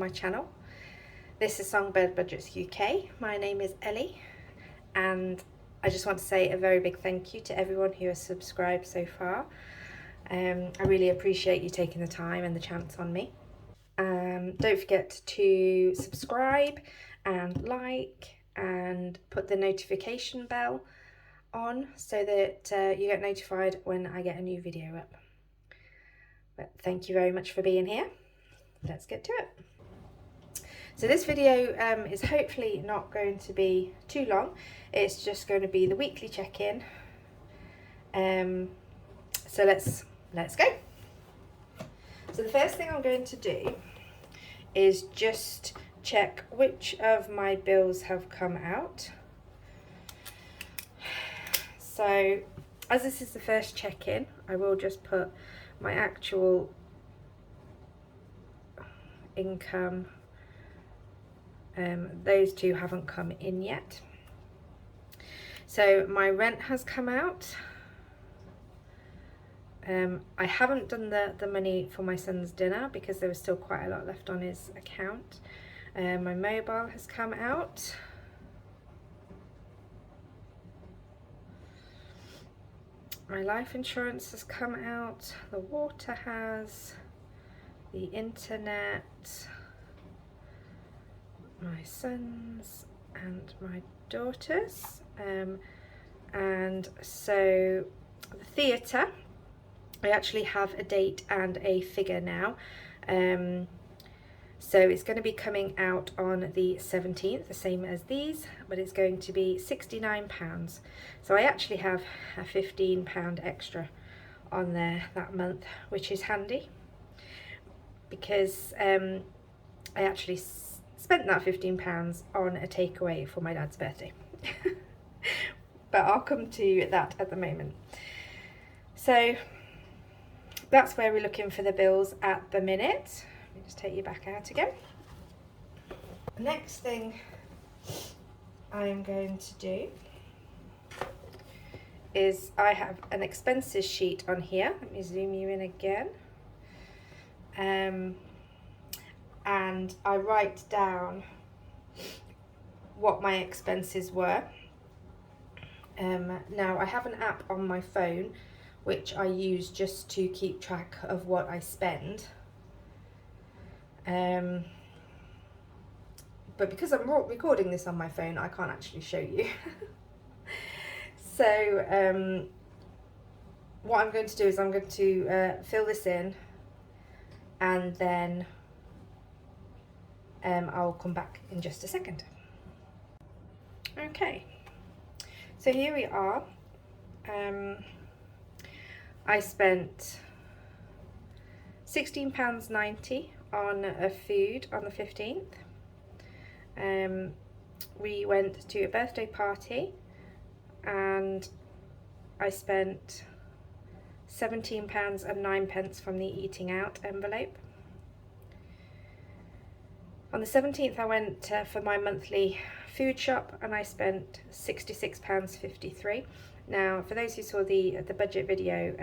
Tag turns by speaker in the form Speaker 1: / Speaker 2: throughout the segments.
Speaker 1: my channel. This is Songbird Budgets UK. My name is Ellie, and I just want to say a very big thank you to everyone who has subscribed so far. I really appreciate you taking the time and the chance on me. Don't forget to subscribe and like and put the notification bell on so that you get notified when I get a new video up. But thank you very much for being here. Let's get to it. So this video is hopefully not going to be too long. It's just going to be the weekly check-in. So let's go. So the first thing I'm going to do is just check which of my bills have come out. So as this is the first check-in, I will just put my actual income. Those two haven't come in yet. So my rent has come out. I haven't done the money for my son's dinner because there was still quite a lot left on his account. My mobile has come out. My life insurance has come out. The water has. The internet. My son's and my daughter's. And so the theatre, I actually have a date and a figure now. So it's going to be coming out on the 17th, the same as these, but it's going to be £69. So I actually have a £15 extra on there that month, which is handy because I actually spent that £15 on a takeaway for my dad's birthday. But I'll come to that at the moment. So that's where we're looking for the bills at the minute. Let me just take you back out again. The next thing I'm going to do is I have an expenses sheet on here. Let me zoom you in again. And I write down what my expenses were. Now I have an app on my phone which I use just to keep track of what I spend. But because I'm recording this on my phone, I can't actually show you. So what I'm going to do is I'm going to fill this in, and then I'll come back in just a second. Okay, so here we are. I spent £16.90 on food on the 15th. We went to a birthday party and I spent £17.09 from the eating out envelope. On the 17th I went for my monthly food shop and I spent £66.53. Now for those who saw the budget video,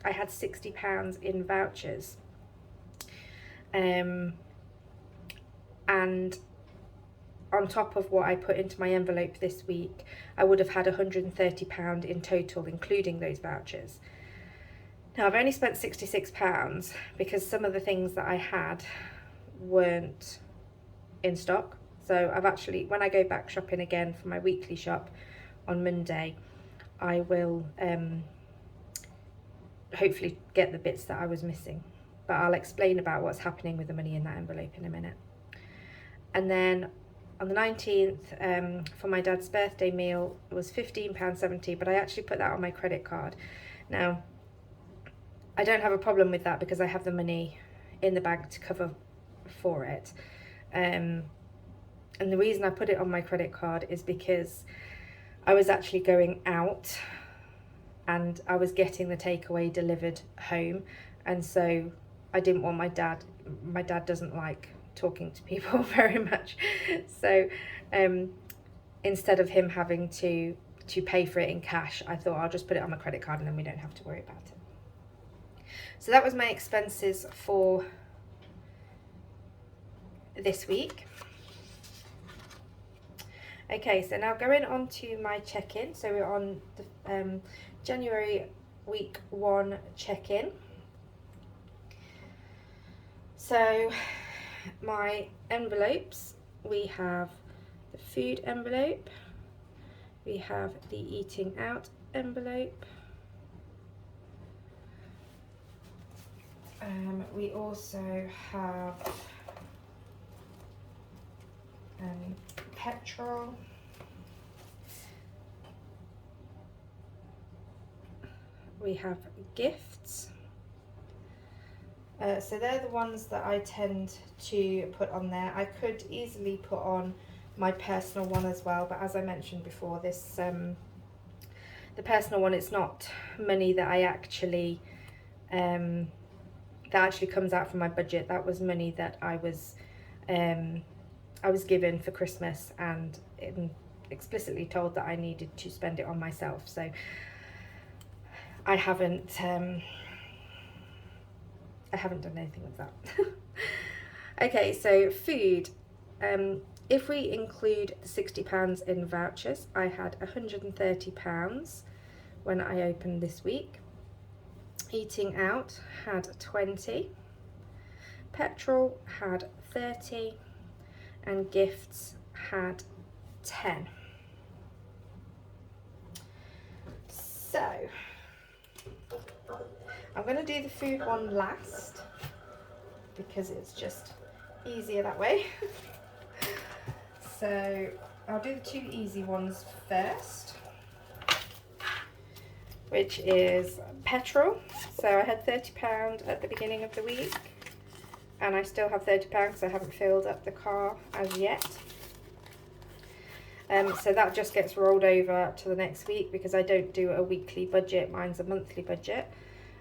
Speaker 1: I had £60 in vouchers, and on top of what I put into my envelope this week, I would have had £130 in total, including those vouchers. Now I've only spent £66 because some of the things that I had weren't in stock. So I've actually, when I go back shopping again for my weekly shop on Monday, I will hopefully get the bits that I was missing. But I'll explain about what's happening with the money in that envelope in a minute. And then on the 19th, for my dad's birthday meal, it was £15.70, but I actually put that on my credit card. Now, I don't have a problem with that because I have the money in the bank to cover for it. And the reason I put it on my credit card is because I was actually going out and I was getting the takeaway delivered home, and so I didn't want my dad doesn't like talking to people very much, so instead of him having to pay for it in cash, I thought I'll just put it on my credit card and then we don't have to worry about it. So that was my expenses for this week. Okay, so now going on to my check-in. So we're on the January week 1 check-in. So my envelopes, we have the food envelope, we have the eating out envelope, we also have petrol, we have gifts. So they're the ones that I tend to put on there. I could easily put on my personal one as well, but as I mentioned before, this the personal one, it's not money that I actually that actually comes out from my budget. That was money that I was given for Christmas, and explicitly told that I needed to spend it on myself. So I haven't done anything with that. Okay, so food. If we include the £60 in vouchers, I had £130 when I opened this week. Eating out had 20. Petrol had 30. And gifts had 10. So I'm going to do the food one last because it's just easier that way. So I'll do the 2 easy ones first, which is petrol. So I had £30 at the beginning of the week, and I still have £30 because I haven't filled up the car as yet. So that just gets rolled over to the next week because I don't do a weekly budget, mine's a monthly budget.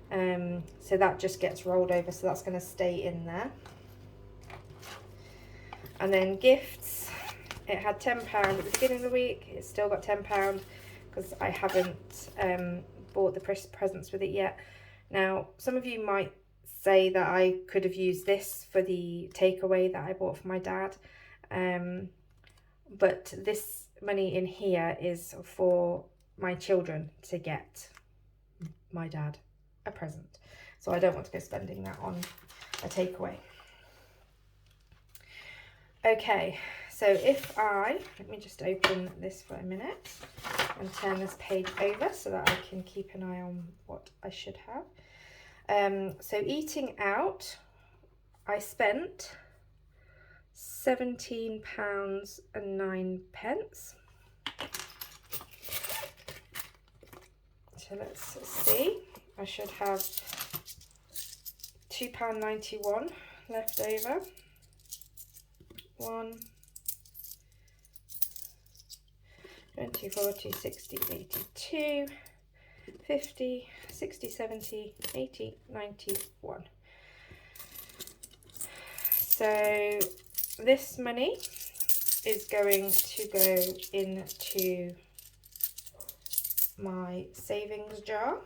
Speaker 1: So that just gets rolled over, so that's going to stay in there. And then gifts, it had £10 at the beginning of the week. It's still got £10 because I haven't bought the presents with it yet. Now, some of you might say that I could have used this for the takeaway that I bought for my dad, but this money in here is for my children to get my dad a present, so I don't want to go spending that on a takeaway. Okay, so if let me just open this for a minute and turn this page over so that I can keep an eye on what I should have. So eating out, I spent £17.09. So let's see, I should have £2.91 left over. 1, 20, 40, 60, 82, 50, 60, 70, 80, 91. So this money is going to go into my savings jar.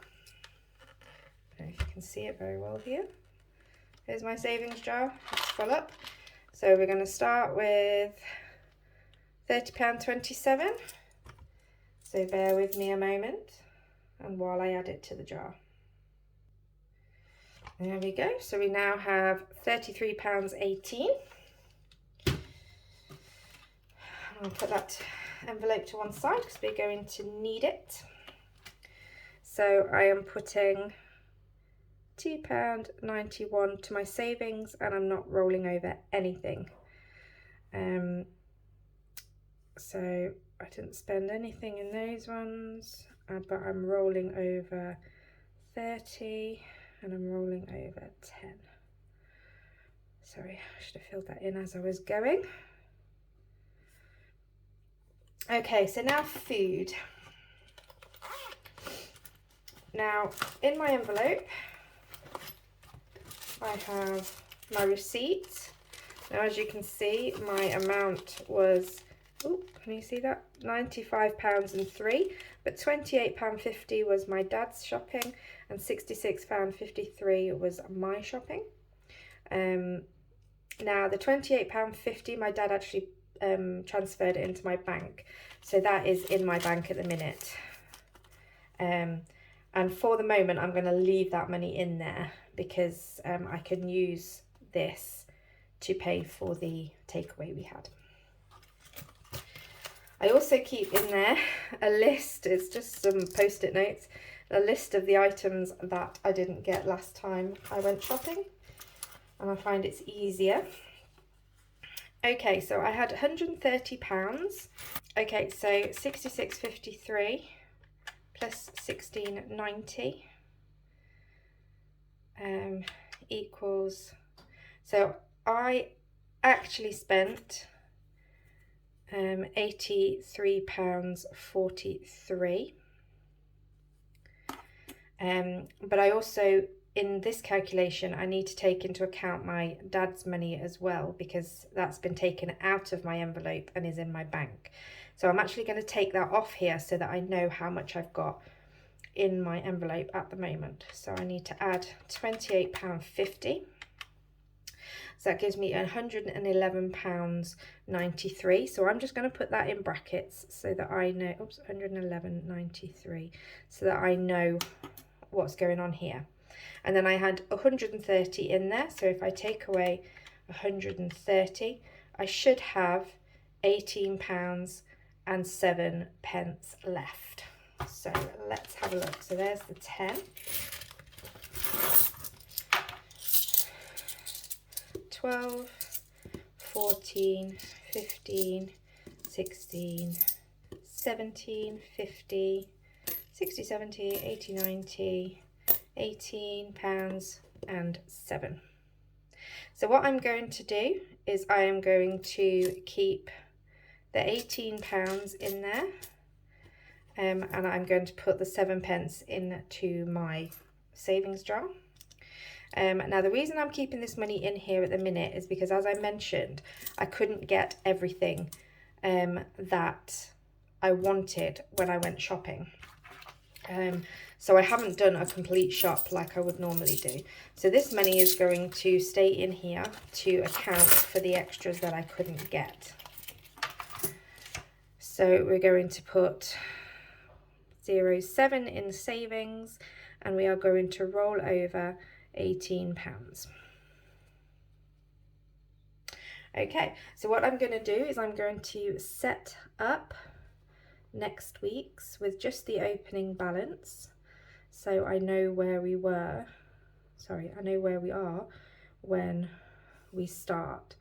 Speaker 1: I don't know if you can see it very well here. Here's my savings jar, it's full up. So we're going to start with £30.27. So bear with me a moment and while I add it to the jar. There we go. So we now have £33.18. I'll put that envelope to one side because we're going to need it. So I am putting £2.91 to my savings, and I'm not rolling over anything. So I didn't spend anything in those ones, but I'm rolling over 30 and I'm rolling over 10. Sorry, I should have filled that in as I was going. Okay, so now food. Now in my envelope I have my receipt. Now as you can see, my amount was, oh, can you see that? £95.03, but £28.50 was my dad's shopping and £66.53 was my shopping. Now the £28.50, my dad actually transferred it into my bank, so that is in my bank at the minute. And for the moment I'm going to leave that money in there because I can use this to pay for the takeaway we had. I also keep in there a list, it's just some post-it notes, a list of the items that I didn't get last time I went shopping, and I find it's easier. Okay, so I had £130. Okay, so 66.53 plus 16.90 equals, so I actually spent £83.43. But I also, in this calculation, I need to take into account my dad's money as well, because that's been taken out of my envelope and is in my bank. So I'm actually going to take that off here so that I know how much I've got in my envelope at the moment. So I need to add £28.50. So that gives me £111.93. So I'm just going to put that in brackets so that I know, oops, £111.93, so that I know what's going on here. And then I had 130 in there. So if I take away 130, I should have £18.07 left. So let's have a look. So there's the 10. 12, 14, 15, 16, 17, 50, 60, 70, 80, 90, £18.07. So what I'm going to do is I am going to keep the £18 in there, and I'm going to put the 7p into my savings jar. Now the reason I'm keeping this money in here at the minute is because, as I mentioned, I couldn't get everything that I wanted when I went shopping. So I haven't done a complete shop like I would normally do. So this money is going to stay in here to account for the extras that I couldn't get. So we're going to put 0.7 in savings, and we are going to roll over £18. Okay, so what I'm going to do is I'm going to set up next week's with just the opening balance, so I know where we were, I know where we are when we start.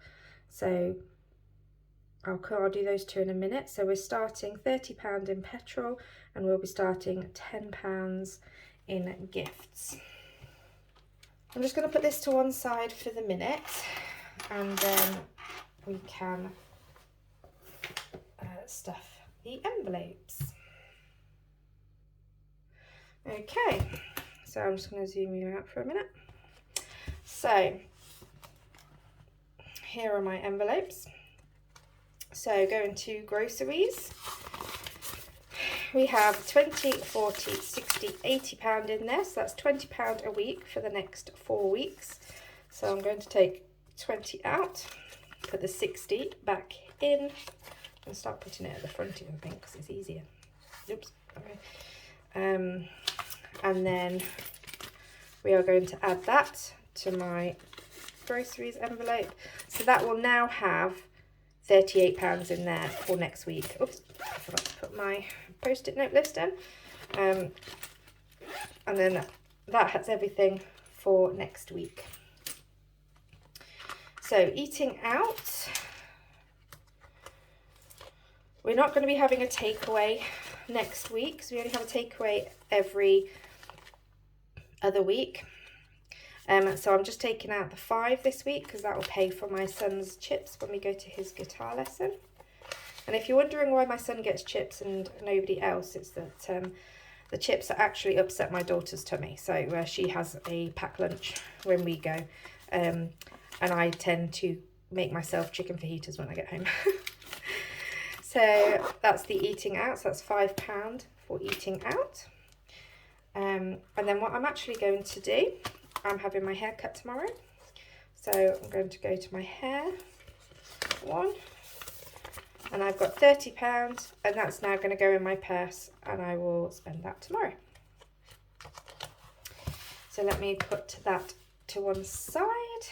Speaker 1: So I'll do those two in a minute. So we're starting £30 in petrol, and we'll be starting £10 in gifts. I'm just going to put this to one side for the minute, and then we can stuff the envelopes. Okay, so I'm just going to zoom you out for a minute. So here are my envelopes. So going to groceries, we have 20, 40, 60, £80 in there, so that's £20 a week for the next 4 weeks. So I'm going to take 20 out, put the 60 back in, and start putting it at the front of the thing because it's easier. Oops. Okay. And then we are going to add that to my groceries envelope. So that will now have £38 in there for next week. Oops, I forgot to put my post-it note list in. And then that has everything for next week. So eating out, we're not going to be having a takeaway next week, so we only have a takeaway every other week. So I'm just taking out the 5 this week because that will pay for my son's chips when we go to his guitar lesson. And if you're wondering why my son gets chips and nobody else, it's that the chips actually upset my daughter's tummy. So she has a packed lunch when we go, and I tend to make myself chicken fajitas when I get home. So that's the eating out, so that's £5 for eating out. And then what I'm actually going to do, I'm having my hair cut tomorrow. So I'm going to go to my hair one, and I've got £30, and that's now going to go in my purse, and I will spend that tomorrow. So let me put that to one side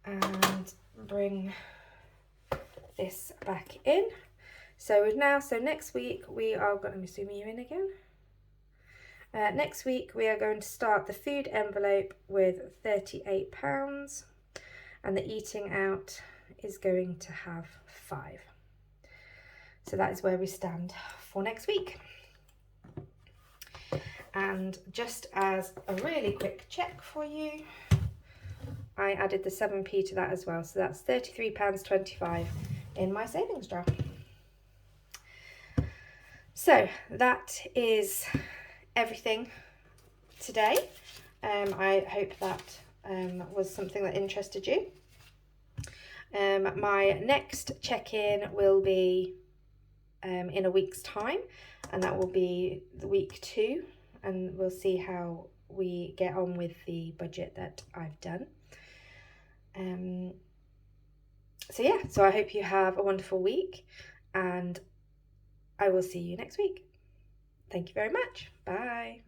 Speaker 1: and bring this back in. So next week we are going to zoom you in again. Next week we are going to start the food envelope with £38, and the eating out is going to have 5. So that is where we stand for next week. And just as a really quick check for you, I added the 7p to that as well. So that's £33.25 in my savings jar. So that is everything today. I hope that was something that interested you. My next check-in will be in a week's time, and that will be the week 2, and we'll see how we get on with the budget that I've done. So I hope you have a wonderful week, and I will see you next week. Thank you very much. Bye.